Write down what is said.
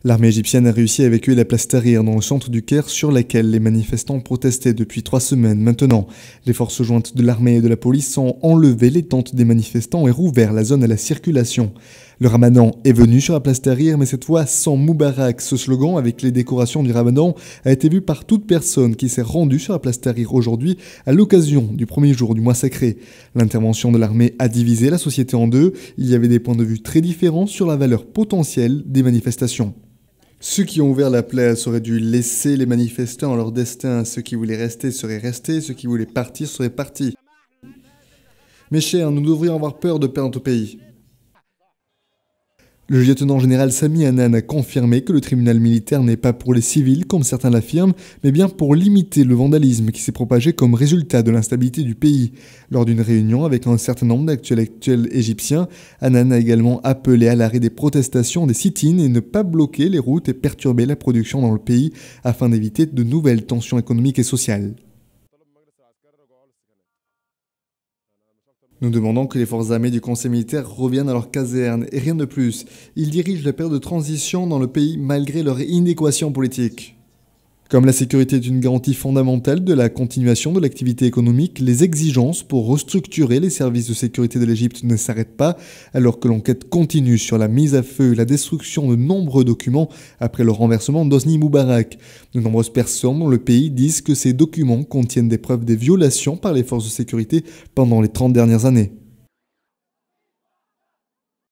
L'armée égyptienne a réussi à évacuer la place Tahrir dans le centre du Caire sur laquelle les manifestants protestaient depuis 3 semaines maintenant. Les forces jointes de l'armée et de la police ont enlevé les tentes des manifestants et rouvert la zone à la circulation. Le ramadan est venu sur la place Tahrir, mais cette fois sans Moubarak. Ce slogan avec les décorations du ramadan a été vu par toute personne qui s'est rendue sur la place Tahrir aujourd'hui à l'occasion du premier jour du mois sacré. L'intervention de l'armée a divisé la société en deux. Il y avait des points de vue très différents sur la valeur potentielle des manifestations. Ceux qui ont ouvert la place auraient dû laisser les manifestants à leur destin. Ceux qui voulaient rester seraient restés, ceux qui voulaient partir seraient partis. Mes chers, nous devrions avoir peur de perdre notre pays. Le lieutenant-général Sami Hannan a confirmé que le tribunal militaire n'est pas pour les civils, comme certains l'affirment, mais bien pour limiter le vandalisme qui s'est propagé comme résultat de l'instabilité du pays. Lors d'une réunion avec un certain nombre d'actuels égyptiens, Hannan a également appelé à l'arrêt des protestations des sit-ins et ne pas bloquer les routes et perturber la production dans le pays afin d'éviter de nouvelles tensions économiques et sociales. Nous demandons que les forces armées du Conseil militaire reviennent à leurs casernes et rien de plus. Ils dirigent la période de transition dans le pays malgré leur inadéquation politique. Comme la sécurité est une garantie fondamentale de la continuation de l'activité économique, les exigences pour restructurer les services de sécurité de l'Égypte ne s'arrêtent pas, alors que l'enquête continue sur la mise à feu et la destruction de nombreux documents après le renversement d'Hosni Moubarak. De nombreuses personnes dans le pays disent que ces documents contiennent des preuves des violations par les forces de sécurité pendant les 30 dernières années.